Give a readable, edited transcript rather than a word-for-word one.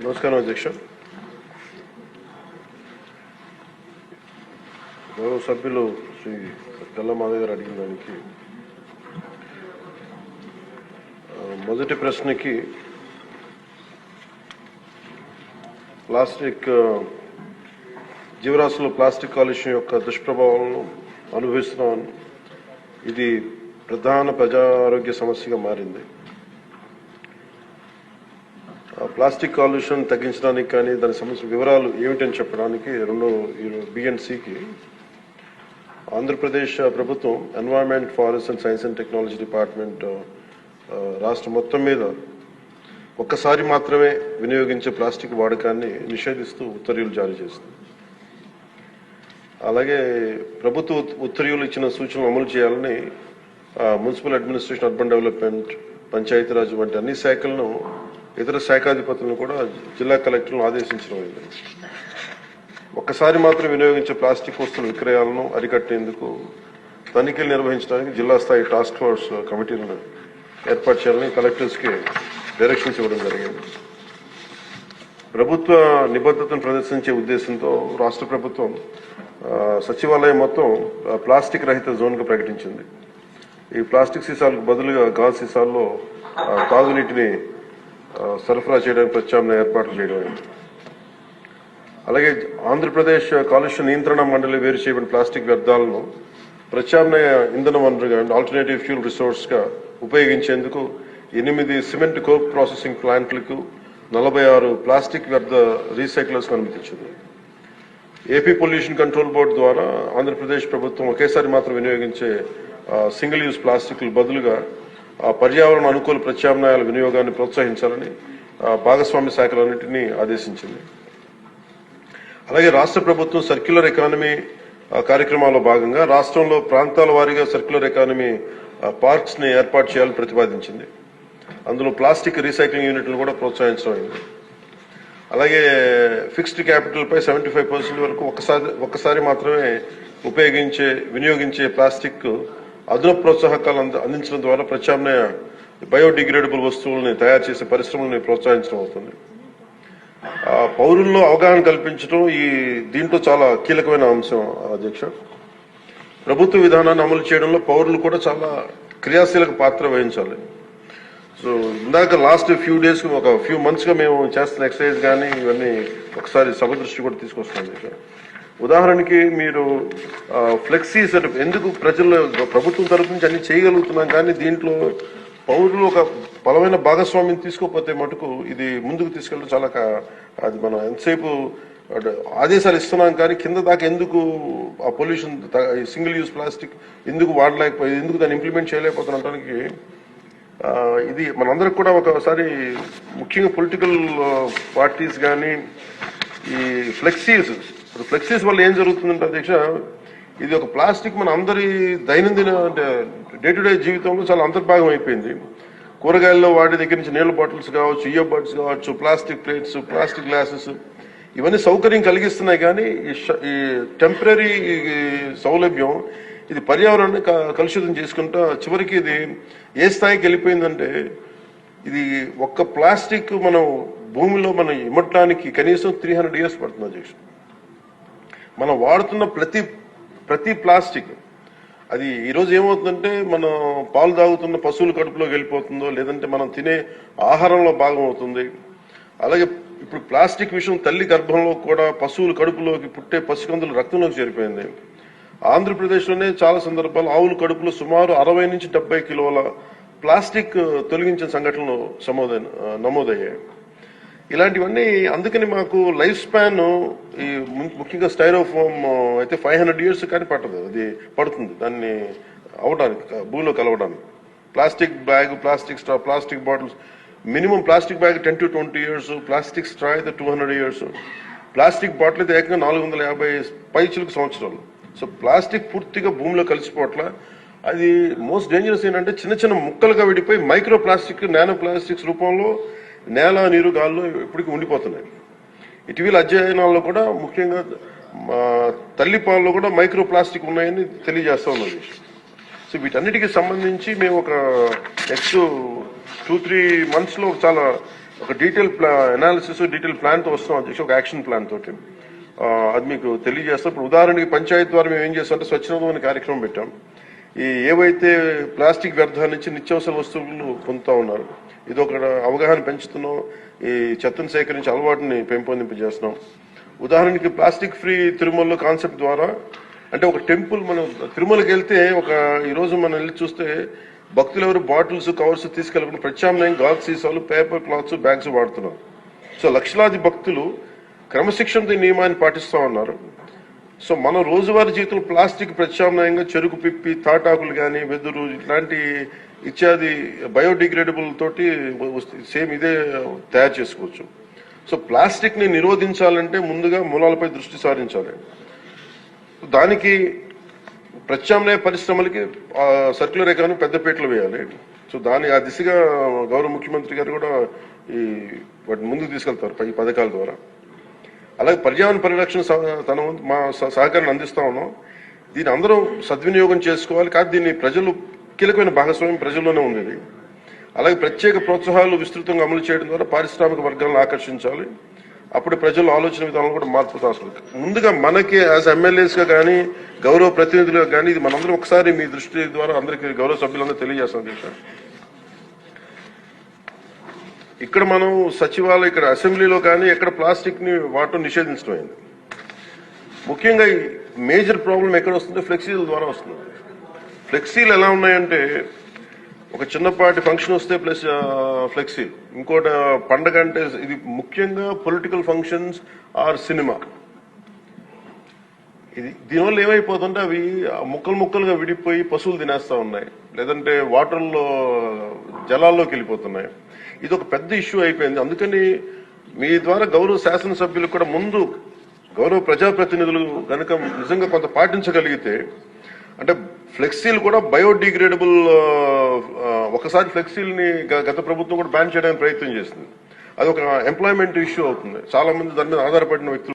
నమస్కారం అధ్యక్ష. గౌరవ సభ్యులు శ్రీ గల్లమాధవ్ గారు అడిగిన దానికి మొదటి ప్రశ్నకి ప్లాస్టిక్ జీవరాశుల్లో ప్లాస్టిక్ కాలుష్యం యొక్క దుష్ప్రభావాలను అనుభవిస్తున్నాం. ఇది ప్రధాన ప్రజా ఆరోగ్య సమస్యగా మారింది. ప్లాస్టిక్ కాలుష్యం తగ్గించడానికి కానీ దాని సమస్య వివరాలు ఏమిటని చెప్పడానికి బిఎన్సికి ఆంధ్రప్రదేశ్ ప్రభుత్వం environment, forest and science and technology department రాష్ట్రం మొత్తం మీద ఒక్కసారి మాత్రమే వినియోగించే ప్లాస్టిక్ వాడకాన్ని నిషేధిస్తూ ఉత్తర్వులు జారీ చేస్తుంది. అలాగే ప్రభుత్వ ఉత్తర్వులు ఇచ్చిన సూచనలు అమలు చేయాలని municipal administration, urban development, Panchayati Raj వంటి అన్ని శాఖలను, ఇతర శాఖాధిపతులను కూడా జిల్లా కలెక్టర్లను ఆదేశించడం అయింది. ఒక్కసారి మాత్రం వినియోగించే ప్లాస్టిక్ వస్తువుల విక్రయాలను అరికట్టేందుకు తనిఖీలు నిర్వహించడానికి జిల్లా స్థాయి టాస్క్ ఫోర్స్ కమిటీలను ఏర్పాటు చేయాలని కలెక్టర్స్కి డైరెక్షన్స్ ఇవ్వడం జరిగింది. ప్రభుత్వ నిబద్ధతను ప్రదర్శించే ఉద్దేశంతో రాష్ట్ర ప్రభుత్వం సచివాలయం మొత్తం ప్లాస్టిక్ రహిత జోన్గా ప్రకటించింది. ఈ ప్లాస్టిక్ సీసాలకు బదులుగా గాజు సీసాల్లో తాగునీటిని సరఫరా చేయడానికి ప్రత్యామ్నాయ ఏర్పాట్లు చేయడం. అలాగే ఆంధ్రప్రదేశ్ కాలుష్య నియంత్రణ మండలి వేరు చేయబడిన ప్లాస్టిక్ వ్యర్థాలను ప్రత్యామ్నాయ ఇంధన వనరుగా, ఆల్టర్నేటివ్ ఫ్యూల్ రిసోర్స్ గా ఉపయోగించేందుకు 8 సిమెంట్ కోక్ ప్రాసెసింగ్ ప్లాంట్లకు 46 ప్లాస్టిక్ వ్యర్థ రీసైక్లర్స్ అనుమతించింది. ఏపీ పొల్యూషన్ కంట్రోల్ బోర్డు ద్వారా ఆంధ్రప్రదేశ్ ప్రభుత్వం ఒకేసారి మాత్రం వినియోగించే సింగిల్ యూజ్ ప్లాస్టిక్లు బదులుగా పర్యావరణ అనుకూల ప్రత్యామ్నాయాల వినియోగాన్ని ప్రోత్సహించాలని భాగస్వామ్య శాఖలన్నింటినీ ఆదేశించింది. అలాగే రాష్ట్ర ప్రభుత్వం సర్క్యులర్ ఎకానమీ కార్యక్రమాల్లో భాగంగా రాష్ట్రంలో ప్రాంతాల వారీగా సర్క్యులర్ ఎకానమీ పార్క్స్ ని ఏర్పాటు చేయాలని ప్రతిపాదించింది. అందులో ప్లాస్టిక్ రీసైక్లింగ్ యూనిట్లు కూడా ప్రోత్సహించడం అయింది. అలాగే ఫిక్స్డ్ క్యాపిటల్ పై 75% వరకు ఒక్కసారి మాత్రమే వినియోగించే ప్లాస్టిక్ అదనపు ప్రోత్సాహకాలు అందించడం ద్వారా ప్రత్యామ్నాయ బయోడిగ్రేడబుల్ వస్తువుల్ని తయారు చేసే పరిశ్రమల్ని ప్రోత్సహించడం అవుతుంది. పౌరుల్లో అవగాహన కల్పించడం దీంట్లో చాలా కీలకమైన అంశం అధ్యక్ష. ప్రభుత్వ విధానాన్ని అమలు చేయడంలో పౌరులు కూడా చాలా క్రియాశీలక పాత్ర వహించాలి. సో ఇందాక లాస్ట్ ఫ్యూ మంత్స్ గా మేము చేస్తున్న ఎక్సర్సైజ్ కానీ ఇవన్నీ ఒకసారి సభ దృష్టి కూడా తీసుకొస్తాం అధ్యక్ష. ఉదాహరణకి మీరు ఫ్లెక్సీస్ ఎందుకు ప్రభుత్వం తరఫు నుంచి అన్ని చేయగలుగుతున్నాం, కానీ దీంట్లో పౌరులు ఒక బలమైన భాగస్వామ్యం తీసుకోకపోతే మటుకు ఇది ముందుకు తీసుకెళ్ళడం చాలా అది మనం ఎంతసేపు ఆదేశాలు ఇస్తున్నాం కానీ కింద దాకా ఎందుకు ఆ పొల్యూషన్ సింగిల్ యూజ్ ప్లాస్టిక్ ఎందుకు ఎందుకు దాన్ని ఇంప్లిమెంట్ చేయలేకపోతున్నానికి ఇది మనందరికి కూడా ఒకసారి ముఖ్యంగా పొలిటికల్ పార్టీస్ కానీ ఈ ఫ్లెక్సీస్ వల్ల ఏం జరుగుతుందంటే అధ్యక్ష, ఇది ఒక ప్లాస్టిక్ మన అందరి దైనందిన డే టు డే జీవితంలో చాలా అంతర్భాగం అయిపోయింది. కూరగాయల్లో వాటి దగ్గర నుంచి నీళ్ళ బాటిల్స్ కావచ్చు, ఇయర్ బడ్స్ కావచ్చు, ప్లాస్టిక్ ప్లేట్స్, ప్లాస్టిక్ గ్లాసెస్ ఇవన్నీ సౌకర్యం కలిగిస్తున్నాయి. కానీ ఈ టెంపరీ సౌలభ్యం ఇది పర్యావరణాన్ని కలుషితం చేసుకుంటా చివరికి ఇది ఏ స్థాయికి వెళ్ళిపోయిందంటే ఇది ఒక్క ప్లాస్టిక్ భూమిలో మనం ఇమ్మటానికి కనీసం 300 years పడుతుంది అధ్యక్ష. మనం వాడుతున్న ప్రతి ప్లాస్టిక్ అది ఈరోజు ఏమవుతుందంటే మనం పాలు తాగుతున్న పశువుల కడుపులోకి వెళ్ళిపోతుందో, లేదంటే మనం తినే ఆహారంలో భాగం అవుతుంది. అలాగే ఇప్పుడు ప్లాస్టిక్ విషయం తల్లి గర్భంలో కూడా పశువుల కడుపులోకి పుట్టే పసికందుల రక్తంలోకి చేరిపోయింది. ఆంధ్రప్రదేశ్లోనే చాలా సందర్భాలు ఆవుల కడుపులో సుమారు 60 నుంచి 70 కిలోల ప్లాస్టిక్ తొలగించిన సంఘటనలు నమోదయ్యాయి. ఇలాంటివన్నీ అందుకని మాకు లైఫ్ స్పాన్ ఈ ముఖ్యంగా స్టైరోఫోమ్ అయితే 500 years కానీ పట్టదు, అది పడుతుంది దాన్ని అవడానికి భూమిలో కలవడానికి. Plastic bag, plastic straw, plastic bottles minimum plastic bag 10 to 20 years, plastic straw అయితే 200 years, ప్లాస్టిక్ బాటిల్ అయితే ఏకంగా 450 పైచిలకు సంవత్సరాలు. సో ప్లాస్టిక్ పూర్తిగా భూమిలో కలిసిపోవట్ల. అది మోస్ట్ డేంజరస్ ఏంటంటే చిన్న ముక్కలుగా విడిపోయి మైక్రో ప్లాస్టిక్, నానో ప్లాస్టిక్స్ రూపంలో నేల, నీరు, గాల్లో ఇప్పటికీ ఉండిపోతున్నాయి. ఇటీవల అధ్యయనాల్లో కూడా ముఖ్యంగా తల్లిపాలలో కూడా మైక్రో ప్లాస్టిక్ ఉన్నాయని తెలియజేస్తా ఉన్నది. సో వీటన్నిటికీ సంబంధించి మేము ఒక నెక్స్ట్ 2-3 months లో చాలా ఒక డీటెయిల్ అనాలిసిస్ డీటెయిల్ ప్లాన్ తో వస్తున్నాం అధ్యక్ష, ఒక యాక్షన్ ప్లాన్ తోటి. అది మీకు తెలియజేస్తాం. ఇప్పుడు ఉదాహరణకి పంచాయతీ ద్వారా మేము ఏం చేస్తామంటే స్వచ్ఛందం అనే కార్యక్రమం పెట్టాం. ఈ ఏవైతే ప్లాస్టిక్ వ్యర్థాల నుంచి నిత్యావసర వస్తువులు పొందుతా ఉన్నారు, ఇది ఒక అవగాహన పెంచుతున్నాం. ఈ చెత్తను సేకరించి అలవాటుని పెంపొందింపజేస్తున్నాం. ఉదాహరణకి ప్లాస్టిక్ ఫ్రీ తిరుమలలో కాన్సెప్ట్ ద్వారా, అంటే ఒక టెంపుల్, మనం తిరుమలకి వెళ్తే ఈ రోజు మనం వెళ్ళి చూస్తే భక్తులు ఎవరు బాటిల్స్ కవర్స్ తీసుకెళ్ళకుండా ప్రత్యామ్నాయం గాజు సీసాలు, పేపర్ క్లాత్స్, బ్యాగ్స్ వాడుతున్నారు. సో లక్షలాది భక్తులు క్రమశిక్షణతో ఈ నియమాన్ని పాటిస్తా ఉన్నారు. సో మన రోజువారీ జీవితంలో ప్లాస్టిక్ ప్రత్యామ్నాయంగా చెరుకు పిప్పి, తాటాకులు కానీ, వెదురు ఇట్లాంటి ఇత్యాది బయోడిగ్రేడబుల్ తోటి సేమ్ ఇదే తయారు చేసుకోవచ్చు. సో ప్లాస్టిక్ ని నిరోధించాలంటే ముందుగా మూలాలపై దృష్టి సారించాలి. దానికి ప్రత్యామ్నాయ పరిశ్రమలకి సర్క్యులర్ ఎకానమీ పెద్దపీటలు వేయాలి. సో ఆ దిశగా గౌరవ ముఖ్యమంత్రి గారు కూడా వాటిని ముందుకు తీసుకెళ్తారు ఈ పథకాల ద్వారా. అలాగే పర్యావరణ పరిరక్షణ మా సహకారాన్ని అందిస్తా ఉన్నాం. దీన్ని అందరం సద్వినియోగం చేసుకోవాలి. కానీ దీన్ని ప్రజలు కీలకమైన భాగస్వామ్యం ప్రజల్లోనే ఉంది. అలాగే ప్రత్యేక ప్రోత్సాహాలు విస్తృతంగా అమలు చేయడం ద్వారా పారిశ్రామిక వర్గాలను ఆకర్షించాలి. అప్పుడు ప్రజల ఆలోచన విధానం కూడా మార్పు అవసరం. ముందుగా మనకి యాజ్ ఎమ్మెల్యేస్ గా కానీ, గౌరవ ప్రతినిధులుగా కానీ, ఇది మనందరం ఒకసారి మీ దృష్టి ద్వారా అందరికీ గౌరవ సభ్యులందరూ తెలియజేస్తాం. ఇక్కడ మనం సచివాలయం, ఇక్కడ అసెంబ్లీలో కానీ ఎక్కడ ప్లాస్టిక్ ని వాడటం నిషేధించడం అయింది. ముఖ్యంగా మేజర్ ప్రాబ్లం ఎక్కడ వస్తుందో ఫ్లెక్సీల ద్వారా వస్తుంది. ఫ్లెక్సీలు ఎలా ఉన్నాయంటే, ఒక చిన్నపాటి ఫంక్షన్ వస్తే ప్లస్ ఫ్లెక్సీలు, ఇంకోటి పండగ అంటే, ఇది ముఖ్యంగా పొలిటికల్ ఫంక్షన్స్ ఆర్ సినిమా. దీనివల్ల ఏమైపోతుంటే అవి ముక్కలు ముక్కలుగా విడిపోయి పశువులు తినేస్తా ఉన్నాయి, లేదంటే వాటర్లో జలాల్లోకి వెళ్ళిపోతున్నాయి. ఇది ఒక పెద్ద ఇష్యూ అయిపోయింది. అందుకని మీ ద్వారా గౌరవ శాసనసభ్యులకు కూడా ముందు గౌరవ ప్రజాప్రతినిధులు కనుక నిజంగా కొంత పాటించగలిగితే, అంటే ఫ్లెక్సీలు కూడా బయోడిగ్రేడబుల్, ఒకసారి ఫ్లెక్సీల్ని గత ప్రభుత్వం కూడా బ్యాన్ చేయడానికి ప్రయత్నం చేసింది. అది ఒక ఎంప్లాయ్మెంట్ ఇష్యూ అవుతుంది. చాలా మంది దాని మీద ఆధారపడిన వ్యక్తులు